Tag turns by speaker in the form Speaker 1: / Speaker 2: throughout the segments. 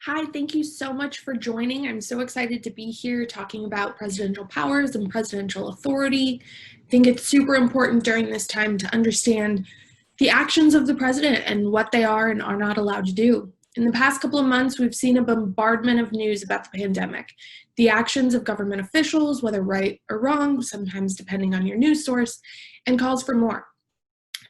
Speaker 1: Hi, thank you so much for joining. I'm so excited to be here talking about presidential powers and presidential authority. I think it's super important during this time to understand the actions of the president and what they are and are not allowed to do. In the past couple of months, we've seen a bombardment of news about the pandemic, the actions of government officials, whether right or wrong, sometimes depending on your news source, and calls for more.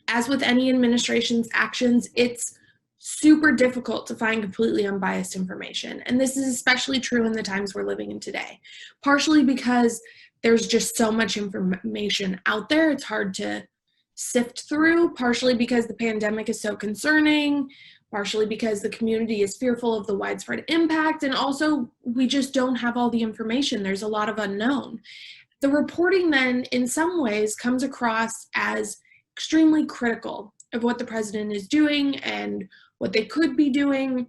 Speaker 1: As with any administration's actions, it's super difficult to find completely unbiased information. And this is especially true in the times we're living in today, partially because there's just so much information out there, it's hard to sift through, partially because the pandemic is so concerning, partially because the community is fearful of the widespread impact, and also we just don't have all the information. There's a lot of unknown. The reporting then, in some ways, comes across as extremely critical of what the president is doing and what they could be doing.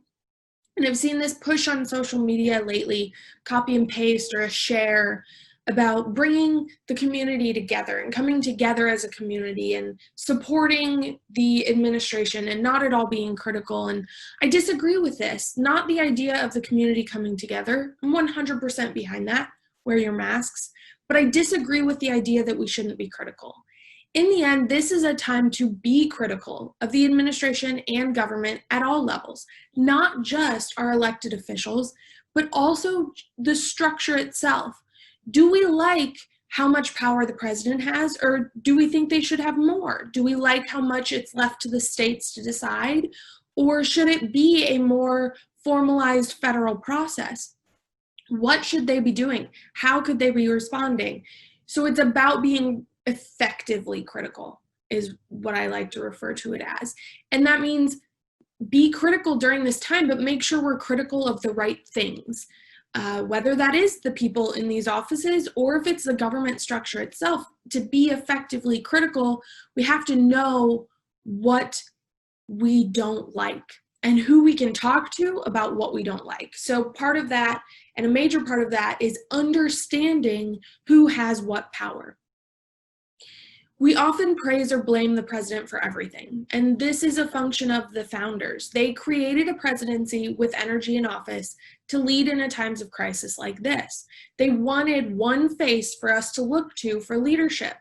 Speaker 1: And I've seen this push on social media lately, copy and paste or a share, about bringing the community together and coming together as a community and supporting the administration and not at all being critical. And I disagree with this, not the idea of the community coming together. I'm 100% behind that, wear your masks, but I disagree with the idea that we shouldn't be critical. In the end, this is a time to be critical of the administration and government at all levels, not just our elected officials, but also the structure itself. Do we like how much power the president has, or do we think they should have more? Do we like how much it's left to the states to decide, or should it be a more formalized federal process? What should they be doing? How could they be responding? So it's about being effectively critical is what I like to refer to it as. And that means be critical during this time, but make sure we're critical of the right things. Whether that is the people in these offices or if it's the government structure itself, to be effectively critical, we have to know what we don't like and who we can talk to about what we don't like. So part of that, and a major part of that, is understanding who has what power. We often praise or blame the president for everything, and this is a function of the founders. They created a presidency with energy in office to lead in a times of crisis like this. They wanted one face for us to look to for leadership.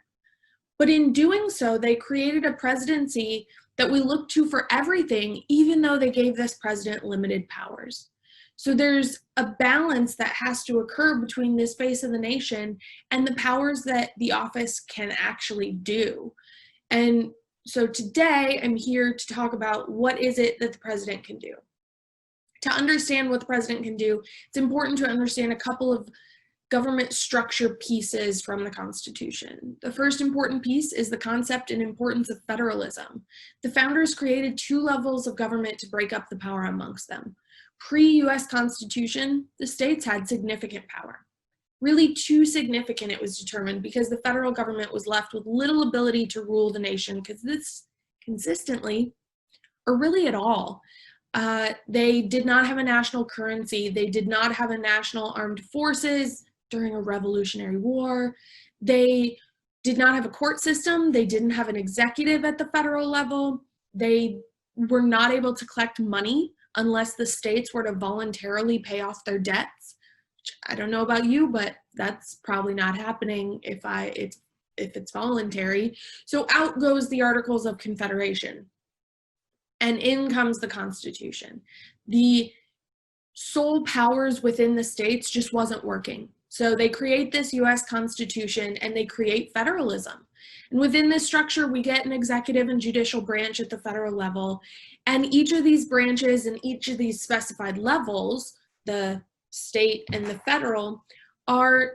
Speaker 1: But in doing so, they created a presidency that we look to for everything, even though they gave this president limited powers. So there's a balance that has to occur between this face of the nation and the powers that the office can actually do. And so today I'm here to talk about what is it that the president can do. To understand what the president can do, it's important to understand a couple of government structure pieces from the Constitution. The first important piece is the concept and importance of federalism. The founders created two levels of government to break up the power amongst them. Pre-US Constitution, the states had significant power. Really too significant, it was determined, because the federal government was left with little ability to rule the nation consistently, or really at all. They did not have a national currency. They did not have a national armed forces during a Revolutionary War. They did not have a court system. They didn't have an executive at the federal level. They were not able to collect money unless the states were to voluntarily pay off their debts. I don't know about you, but that's probably not happening if it's voluntary. So out goes the Articles of Confederation, and in comes the Constitution. The sole powers within the states just wasn't working. So they create this US Constitution and they create federalism. And within this structure, we get an executive and judicial branch at the federal level. And each of these branches and each of these specified levels, the state and the federal, are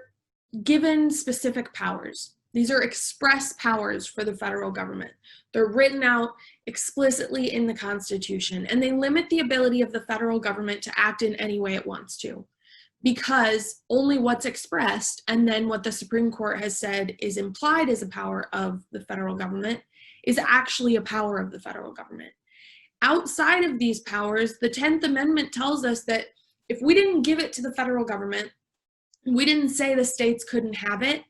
Speaker 1: given specific powers. These are express powers for the federal government. They're written out explicitly in the Constitution, and they limit the ability of the federal government to act in any way it wants to, because only what's expressed and then what the Supreme Court has said is implied as a power of the federal government is actually a power of the federal government. Outside of these powers, the 10th Amendment tells us that if we didn't give it to the federal government, we didn't say the states couldn't have it,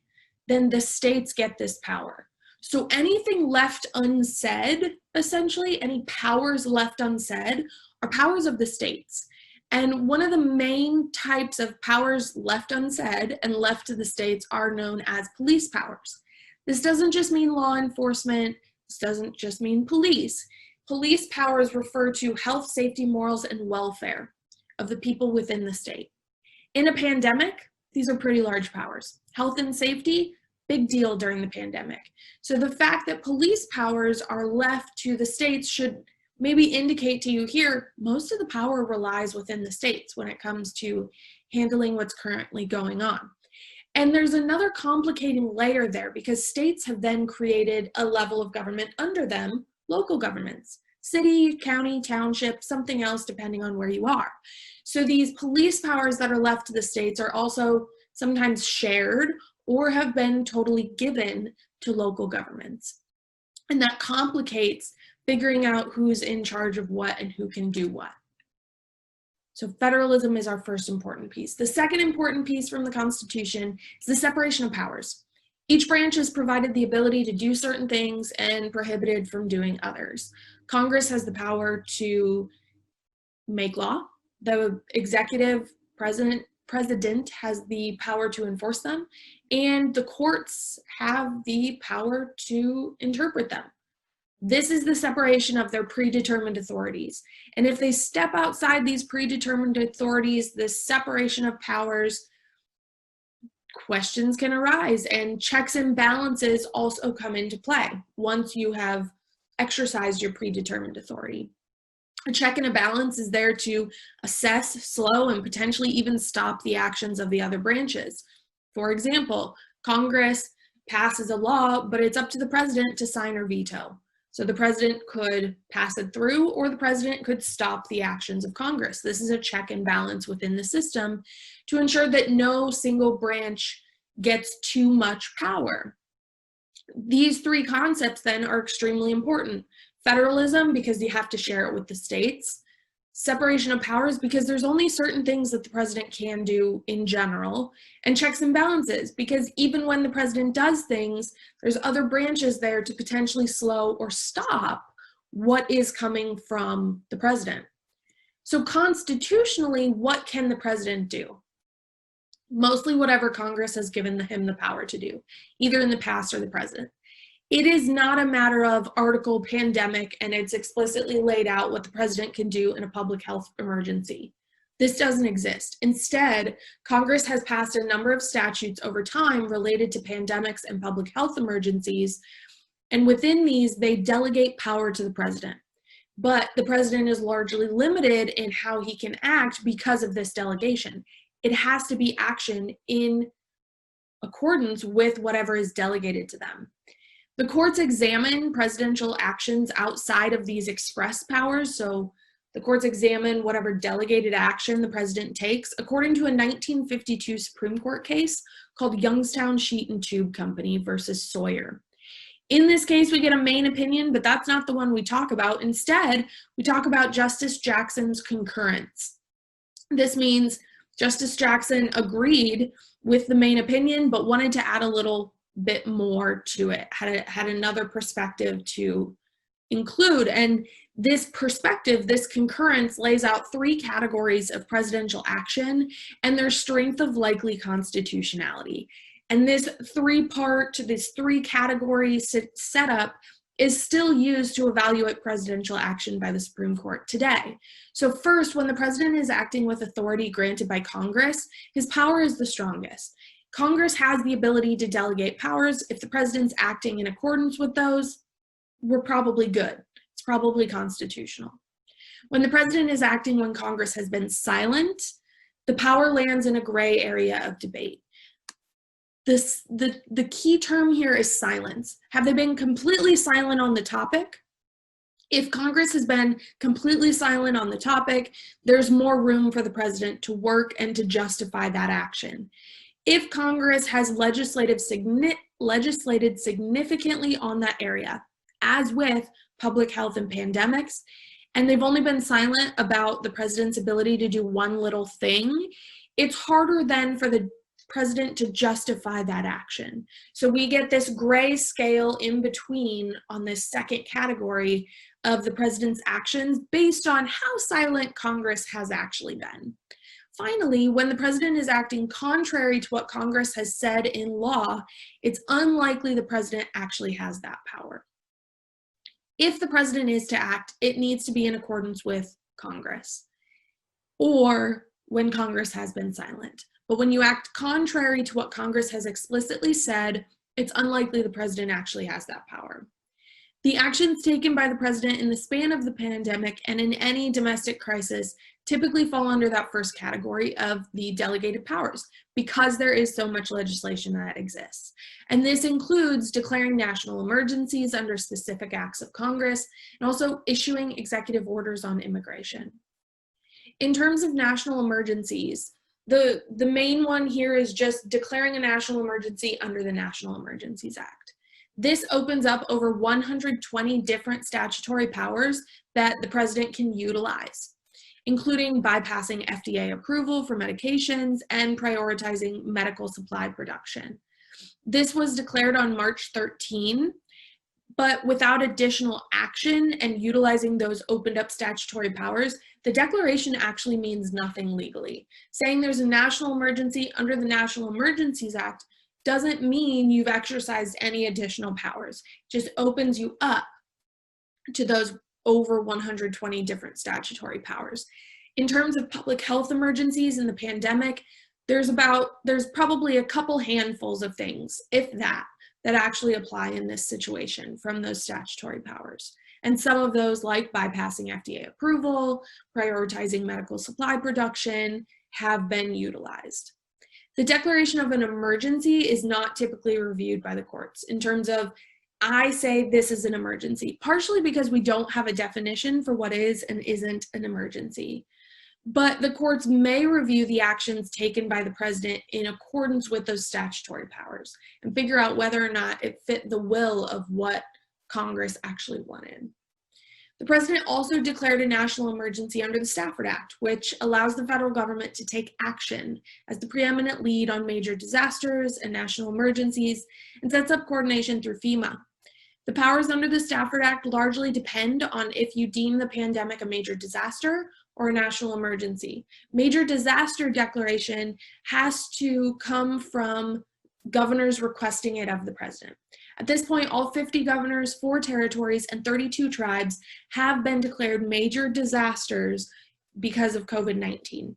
Speaker 1: then the states get this power. So anything left unsaid, essentially, any powers left unsaid, are powers of the states. And one of the main types of powers left unsaid and left to the states are known as police powers. This doesn't just mean law enforcement. This doesn't just mean police. Police powers refer to health, safety, morals, and welfare of the people within the state. In a pandemic, these are pretty large powers. Health and safety, big deal during the pandemic. So the fact that police powers are left to the states should maybe indicate to you here, most of the power relies within the states when it comes to handling what's currently going on. And there's another complicating layer there because states have then created a level of government under them, local governments, city, county, township, something else depending on where you are. So these police powers that are left to the states are also sometimes shared or have been totally given to local governments. And that complicates figuring out who's in charge of what and who can do what. So federalism is our first important piece. The second important piece from the Constitution is the separation of powers. Each branch is provided the ability to do certain things and prohibited from doing others. Congress has the power to make law. The executive president has the power to enforce them, and the courts have the power to interpret them. This is the separation of their predetermined authorities. And if they step outside these predetermined authorities, this separation of powers, questions can arise, and checks and balances also come into play once you have exercised your predetermined authority. A check and a balance is there to assess, slow, and potentially even stop the actions of the other branches. For example, Congress passes a law, but it's up to the president to sign or veto. So the president could pass it through, or the president could stop the actions of Congress. This is a check and balance within the system to ensure that no single branch gets too much power. These three concepts then are extremely important. Federalism, because you have to share it with the states. Separation of powers, because there's only certain things that the president can do in general. And checks and balances, because even when the president does things, there's other branches there to potentially slow or stop what is coming from the president. So constitutionally, what can the president do? Mostly whatever Congress has given him the power to do, either in the past or the present. It is not a matter of article pandemic and it's explicitly laid out what the president can do in a public health emergency. This doesn't exist. Instead, Congress has passed a number of statutes over time related to pandemics and public health emergencies, and within these, they delegate power to the president. But the president is largely limited in how he can act because of this delegation. It has to be action in accordance with whatever is delegated to them. The courts examine presidential actions outside of these express powers, so the courts examine whatever delegated action the president takes according to a 1952 Supreme Court case called Youngstown Sheet and Tube Company versus Sawyer. In this case, we get a main opinion, but that's not the one we talk about. Instead, we talk about Justice Jackson's concurrence. This means Justice Jackson agreed with the main opinion, but wanted to add a little bit more to it, had another perspective to include. And this perspective, this concurrence, lays out three categories of presidential action and their strength of likely constitutionality. And this three category setup is still used to evaluate presidential action by the Supreme Court today. So first, when the president is acting with authority granted by Congress, his power is the strongest. Congress has the ability to delegate powers. If the president's acting in accordance with those, we're probably good. It's probably constitutional. When the president is acting when Congress has been silent, the power lands in a gray area of debate. The key term here is silence. Have they been completely silent on the topic? If Congress has been completely silent on the topic, there's more room for the president to work and to justify that action. If Congress has legislated significantly on that area, as with public health and pandemics, and they've only been silent about the president's ability to do one little thing, it's harder then for the president to justify that action. So we get this gray scale in between on this second category of the president's actions based on how silent Congress has actually been. Finally, when the president is acting contrary to what Congress has said in law, it's unlikely the president actually has that power. If the president is to act, it needs to be in accordance with Congress, or when Congress has been silent. But when you act contrary to what Congress has explicitly said, it's unlikely the president actually has that power. The actions taken by the president in the span of the pandemic and in any domestic crisis typically fall under that first category of the delegated powers because there is so much legislation that exists. And this includes declaring national emergencies under specific acts of Congress and also issuing executive orders on immigration. In terms of national emergencies, the main one here is just declaring a national emergency under the National Emergencies Act. This opens up over 120 different statutory powers that the president can utilize, including bypassing FDA approval for medications and prioritizing medical supply production. This was declared on March 13, but without additional action and utilizing those opened up statutory powers, the declaration actually means nothing legally. Saying there's a national emergency under the National Emergencies Act doesn't mean you've exercised any additional powers. It just opens you up to those over 120 different statutory powers. In terms of public health emergencies in the pandemic, there's probably a couple handfuls of things, if that actually apply in this situation from those statutory powers. And some of those, like bypassing FDA approval, prioritizing medical supply production, have been utilized. The declaration of an emergency is not typically reviewed by the courts in terms of, I say this is an emergency, partially because we don't have a definition for what is and isn't an emergency. But the courts may review the actions taken by the president in accordance with those statutory powers and figure out whether or not it fit the will of what Congress actually wanted. The president also declared a national emergency under the Stafford Act, which allows the federal government to take action as the preeminent lead on major disasters and national emergencies and sets up coordination through FEMA. The powers under the Stafford Act largely depend on if you deem the pandemic a major disaster or a national emergency. Major disaster declaration has to come from governors requesting it of the president. At this point, all 50 governors, 4 territories, and 32 tribes have been declared major disasters because of COVID-19.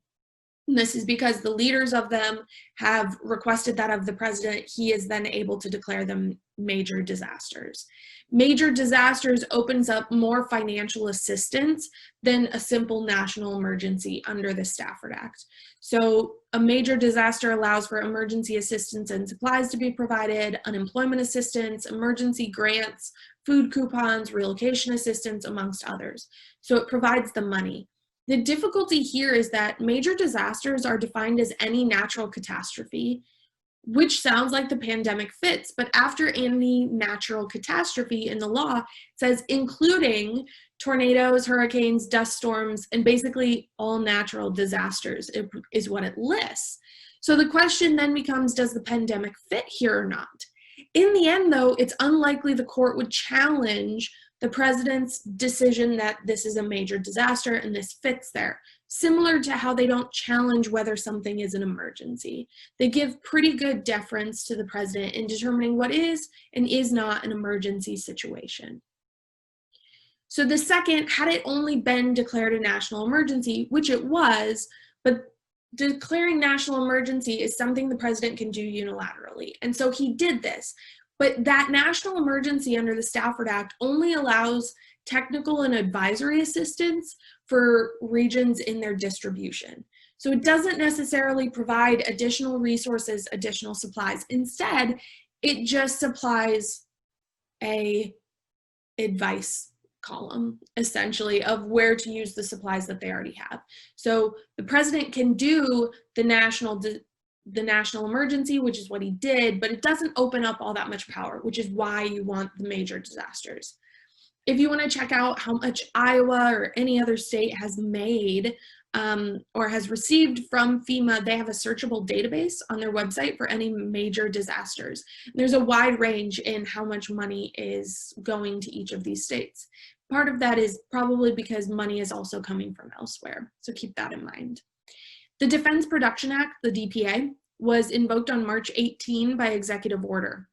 Speaker 1: And this is because the leaders of them have requested that of the president. He is then able to declare them major disasters. Major disasters opens up more financial assistance than a simple national emergency under the Stafford Act. So a major disaster allows for emergency assistance and supplies to be provided, unemployment assistance, emergency grants, food coupons, relocation assistance, amongst others. So it provides the money. The difficulty here is that major disasters are defined as any natural catastrophe, which sounds like the pandemic fits, but after any natural catastrophe in the law, it says including tornadoes, hurricanes, dust storms, and basically all natural disasters is what it lists. So the question then becomes, does the pandemic fit here or not? In the end, though, it's unlikely the court would challenge the president's decision that this is a major disaster and this fits there, similar to how they don't challenge whether something is an emergency. They give pretty good deference to the president in determining what is and is not an emergency situation. So the second, had it only been declared a national emergency, which it was, but declaring national emergency is something the president can do unilaterally. And so he did this. But that national emergency under the Stafford Act only allows technical and advisory assistance for regions in their distribution. So it doesn't necessarily provide additional resources, additional supplies. Instead, it just supplies a advice column, essentially, of where to use the supplies that they already have. So the president can do the national emergency, which is what he did, but it doesn't open up all that much power, which is why you want the major disasters. If you want to check out how much Iowa or any other state has made or has received from FEMA, they have a searchable database on their website for any major disasters. There's a wide range in how much money is going to each of these states. Part of that is probably because money is also coming from elsewhere, so keep that in mind. The Defense Production Act, the DPA, was invoked on March 18 by executive order.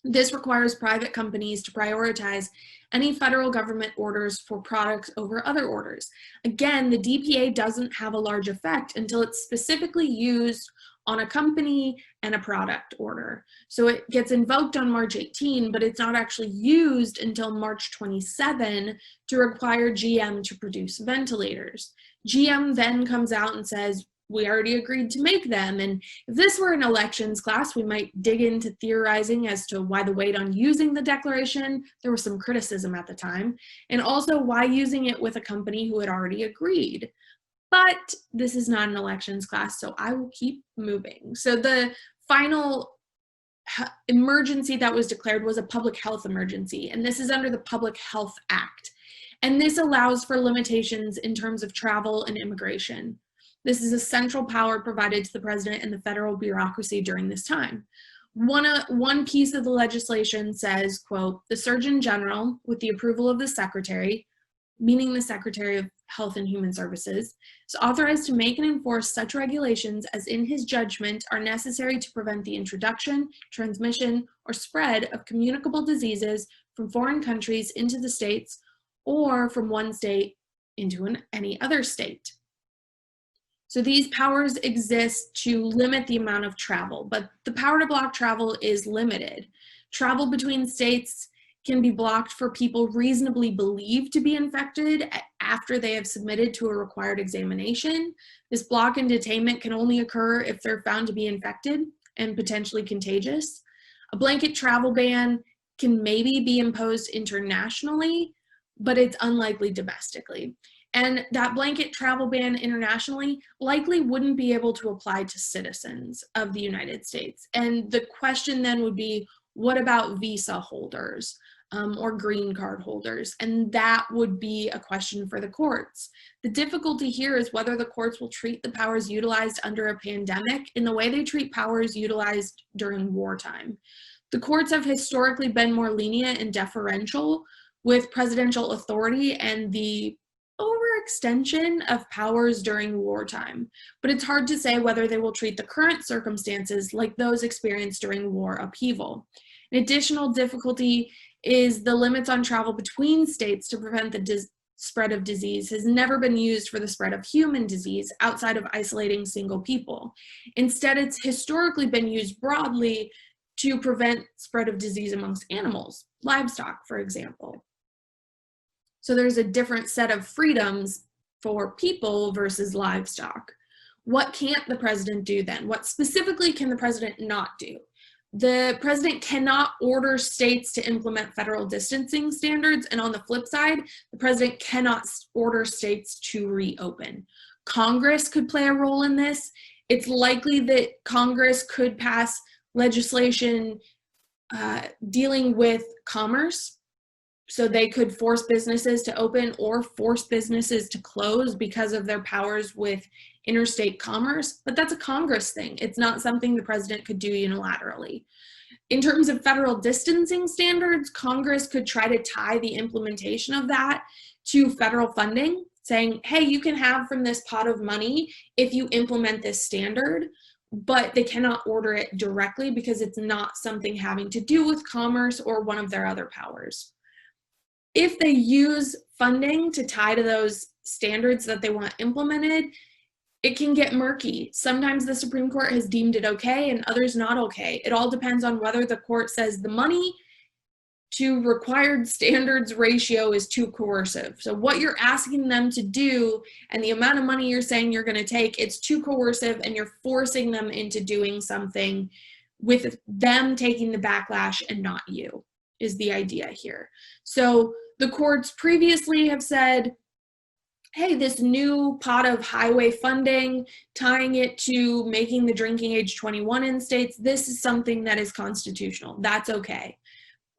Speaker 1: This requires private companies to prioritize any federal government orders for products over other orders. Again, the DPA doesn't have a large effect until it's specifically used on a company and a product order. So it gets invoked on March 18, but it's not actually used until March 27 to require GM to produce ventilators. GM then comes out and says, we already agreed to make them. And if this were an elections class, we might dig into theorizing as to why the wait on using the declaration. There was some criticism at the time, and also why using it with a company who had already agreed. But this is not an elections class, so I will keep moving. So the final emergency that was declared was a public health emergency, and this is under the Public Health Act. And this allows for limitations in terms of travel and immigration. This is a central power provided to the president and the federal bureaucracy during this time. One piece of the legislation says, quote, the Surgeon General, with the approval of the Secretary, meaning the Secretary of Health and Human Services, is authorized to make and enforce such regulations as in his judgment are necessary to prevent the introduction, transmission, or spread of communicable diseases from foreign countries into the states or from one state into any other state. So these powers exist to limit the amount of travel, but the power to block travel is limited. Travel between states can be blocked for people reasonably believed to be infected after they have submitted to a required examination. This block and detainment can only occur if they're found to be infected and potentially contagious. A blanket travel ban can maybe be imposed internationally, but it's unlikely domestically. And that blanket travel ban internationally likely wouldn't be able to apply to citizens of the United States. And the question then would be, what about visa holders or green card holders? And that would be a question for the courts. The difficulty here is whether the courts will treat the powers utilized under a pandemic in the way they treat powers utilized during wartime. The courts have historically been more lenient and deferential with presidential authority and the overextension of powers during wartime, but it's hard to say whether they will treat the current circumstances like those experienced during war upheaval. An additional difficulty is the limits on travel between states to prevent the spread of disease has never been used for the spread of human disease outside of isolating single people. Instead, it's historically been used broadly to prevent spread of disease amongst animals, livestock, for example. So there's a different set of freedoms for people versus livestock. What can't the president do then? What specifically can the president not do? The president cannot order states to implement federal distancing standards, and on the flip side, the president cannot order states to reopen. Congress could play a role in this. It's likely that Congress could pass legislation dealing with commerce. So they could force businesses to open or force businesses to close because of their powers with interstate commerce, but that's a Congress thing. It's not something the president could do unilaterally. In terms of federal distancing standards, Congress could try to tie the implementation of that to federal funding, saying, hey, you can have from this pot of money if you implement this standard, but they cannot order it directly because it's not something having to do with commerce or one of their other powers. If they use funding to tie to those standards that they want implemented, it can get murky. Sometimes the Supreme Court has deemed it okay and others not okay. It all depends on whether the court says the money to required standards ratio is too coercive. So what you're asking them to do and the amount of money you're saying you're going to take, it's too coercive and you're forcing them into doing something with them taking the backlash and not you, is the idea here. So the courts previously have said, hey, this new pot of highway funding, tying it to making the drinking age 21 in states, this is something that is constitutional. That's okay.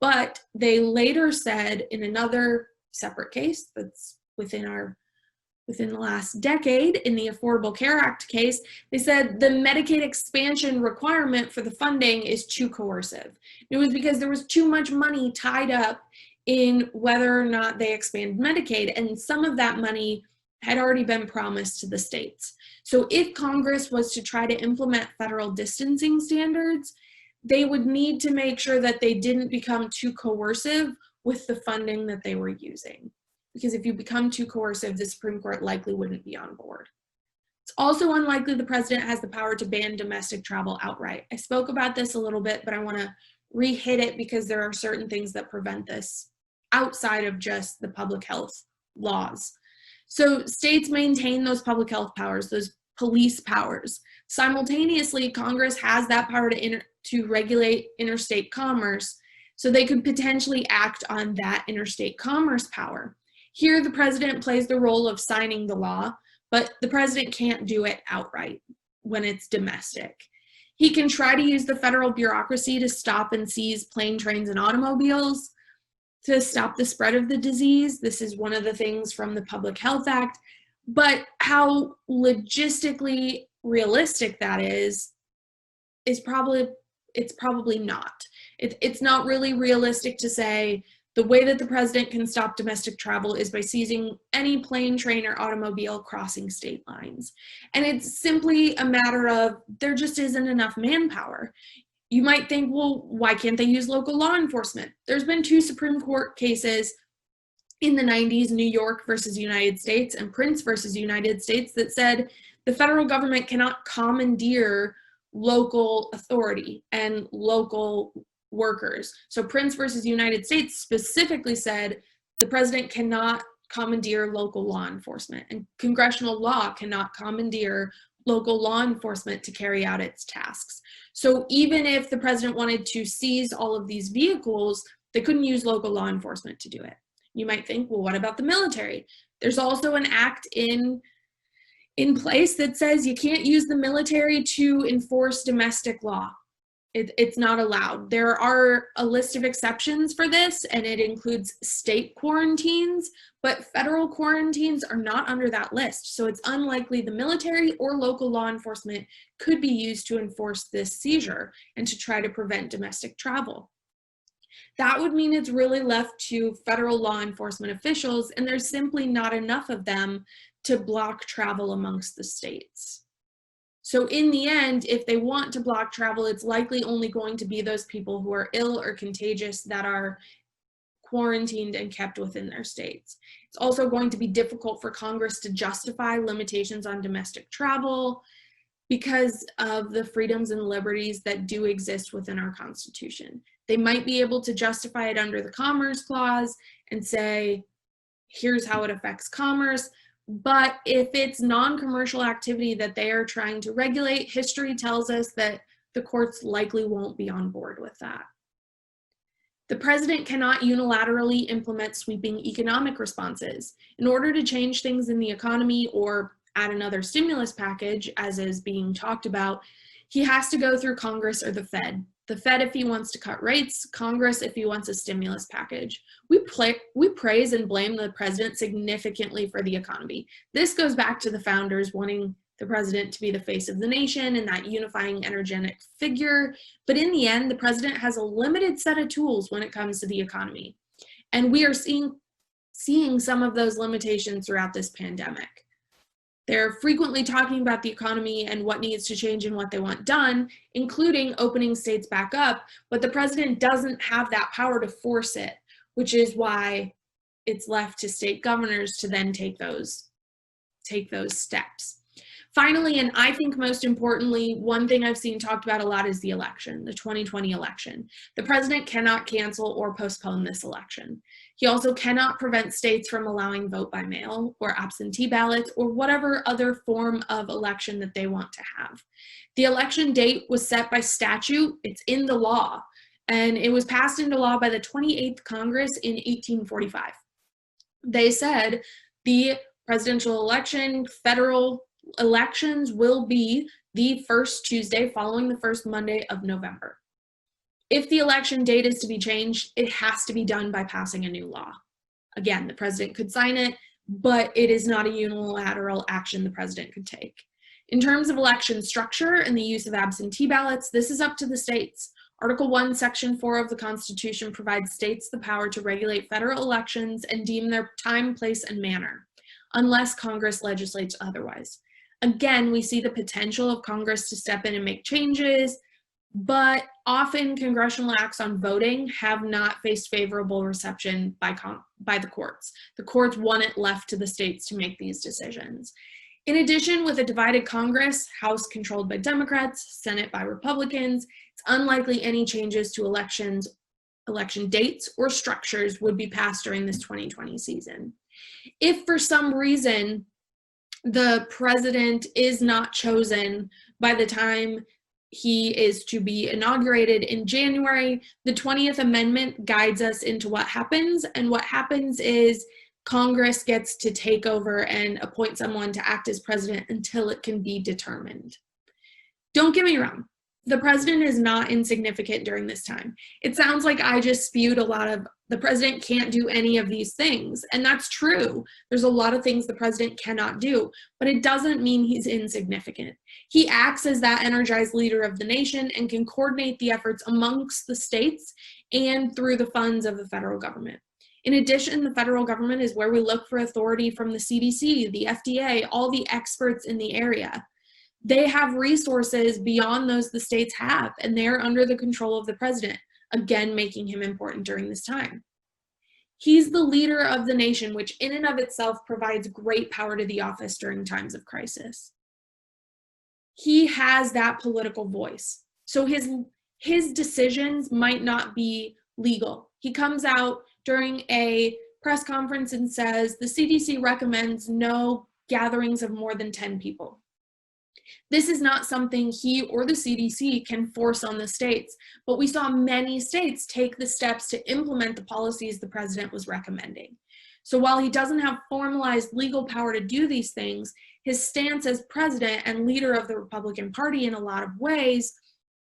Speaker 1: But they later said in another separate case that's within the last decade, in the Affordable Care Act case, they said the Medicaid expansion requirement for the funding is too coercive. It was because there was too much money tied up in whether or not they expand Medicaid, and some of that money had already been promised to the states. So if Congress was to try to implement federal distancing standards, they would need to make sure that they didn't become too coercive with the funding that they were using. Because if you become too coercive, the Supreme Court likely wouldn't be on board. It's also unlikely the president has the power to ban domestic travel outright. I spoke about this a little bit, but I want to re-hit it because there are certain things that prevent this outside of just the public health laws. So states maintain those public health powers, those police powers. Simultaneously, Congress has that power to regulate interstate commerce, so they could potentially act on that interstate commerce power. Here, the president plays the role of signing the law, but the president can't do it outright when it's domestic. He can try to use the federal bureaucracy to stop and seize plane, trains, and automobiles to stop the spread of the disease. This is one of the things from the Public Health Act, but how logistically realistic that is probably not. It's not really realistic to say the way that the president can stop domestic travel is by seizing any plane, train, or automobile crossing state lines. And it's simply a matter of there just isn't enough manpower. You might think, well, why can't they use local law enforcement? There's been 2 Supreme Court cases in the 90s, New York versus United States and Prince versus United States, that said the federal government cannot commandeer local authority and local workers. So Prince versus United States specifically said the president cannot commandeer local law enforcement, and congressional law cannot commandeer local law enforcement to carry out its tasks. So even if the president wanted to seize all of these vehicles, they couldn't use local law enforcement to do it. You might think, well, what about the military? There's also an act in place that says you can't use the military to enforce domestic law. It's not allowed. There are a list of exceptions for this, and it includes state quarantines, but federal quarantines are not under that list. So it's unlikely the military or local law enforcement could be used to enforce this seizure and to try to prevent domestic travel. That would mean it's really left to federal law enforcement officials, and there's simply not enough of them to block travel amongst the states. So in the end, if they want to block travel, it's likely only going to be those people who are ill or contagious that are quarantined and kept within their states. It's also going to be difficult for Congress to justify limitations on domestic travel because of the freedoms and liberties that do exist within our Constitution. They might be able to justify it under the Commerce Clause and say, here's how it affects commerce. But if it's non-commercial activity that they are trying to regulate, history tells us that the courts likely won't be on board with that. The president cannot unilaterally implement sweeping economic responses. In order to change things in the economy or add another stimulus package, as is being talked about, he has to go through Congress or the Fed. The Fed if he wants to cut rates, Congress if he wants a stimulus package. We praise and blame the president significantly for the economy. This goes back to the founders wanting the president to be the face of the nation and that unifying, energetic figure. But in the end, the president has a limited set of tools when it comes to the economy. And we are seeing some of those limitations throughout this pandemic. They're frequently talking about the economy and what needs to change and what they want done, including opening states back up, but the president doesn't have that power to force it, which is why it's left to state governors to then take those steps. Finally, and I think most importantly, one thing I've seen talked about a lot is the election, the 2020 election. The president cannot cancel or postpone this election. He also cannot prevent states from allowing vote by mail or absentee ballots or whatever other form of election that they want to have. The election date was set by statute. It's in the law, and it was passed into law by the 28th Congress in 1845. They said the presidential election, federal elections will be the first Tuesday following the first Monday of November. If the election date is to be changed, it has to be done by passing a new law. Again, the president could sign it, but it is not a unilateral action the president could take. In terms of election structure and the use of absentee ballots, this is up to the states. Article 1, Section 4 of the Constitution provides states the power to regulate federal elections and deem their time, place, and manner, unless Congress legislates otherwise. Again, we see the potential of Congress to step in and make changes, but often congressional acts on voting have not faced favorable reception by the courts. The courts want it left to the states to make these decisions. In addition, with a divided Congress, House controlled by Democrats, Senate by Republicans, it's unlikely any changes to election dates or structures would be passed during this 2020 season. If for some reason the president is not chosen by the time he is to be inaugurated in January, the 20th Amendment guides us into what happens. And what happens is Congress gets to take over and appoint someone to act as president until it can be determined. Don't get me wrong. The president is not insignificant during this time. It sounds like I just spewed a lot of the president can't do any of these things. And that's true. There's a lot of things the president cannot do, but it doesn't mean he's insignificant. He acts as that energized leader of the nation and can coordinate the efforts amongst the states and through the funds of the federal government. In addition, the federal government is where we look for authority from the CDC, the FDA, all the experts in the area. They have resources beyond those the states have, and they're under the control of the president, again, making him important during this time. He's the leader of the nation, which in and of itself provides great power to the office during times of crisis. He has that political voice. So his decisions might not be legal. He comes out during a press conference and says, the CDC recommends no gatherings of more than 10 people. This is not something he or the CDC can force on the states, but we saw many states take the steps to implement the policies the president was recommending. So while he doesn't have formalized legal power to do these things, his stance as president and leader of the Republican Party in a lot of ways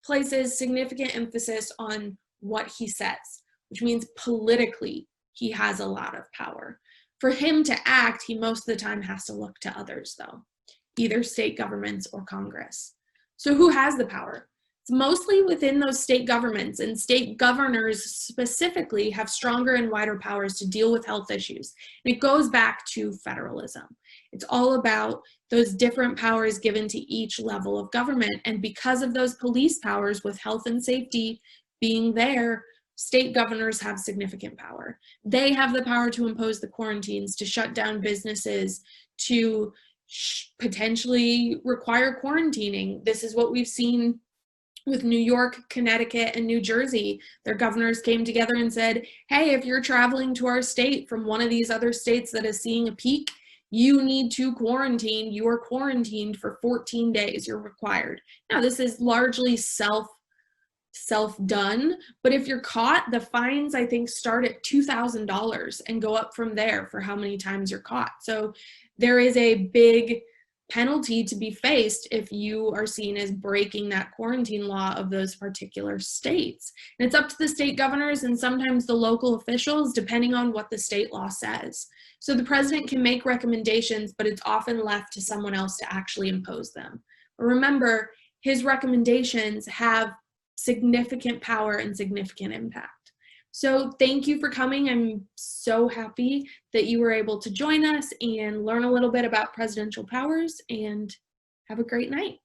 Speaker 1: places significant emphasis on what he says, which means politically he has a lot of power. For him to act, he most of the time has to look to others though, either state governments or Congress. So who has the power? It's mostly within those state governments, and state governors specifically have stronger and wider powers to deal with health issues. And it goes back to federalism. It's all about those different powers given to each level of government. And because of those police powers with health and safety being there, state governors have significant power. They have the power to impose the quarantines, to shut down businesses, to potentially require quarantining. This is what we've seen with New York, Connecticut, and New Jersey. Their governors came together and said, hey, if you're traveling to our state from one of these other states that is seeing a peak, you need to quarantine. You are quarantined for 14 days. You're required. Now, this is largely self-done, but if you're caught, the fines, I think, start at $2,000 and go up from there for how many times you're caught. So there is a big penalty to be faced if you are seen as breaking that quarantine law of those particular states. And it's up to the state governors and sometimes the local officials, depending on what the state law says. So the president can make recommendations, but it's often left to someone else to actually impose them. But remember, his recommendations have significant power and significant impact. So thank you for coming. I'm so happy that you were able to join us and learn a little bit about presidential powers, and have a great night.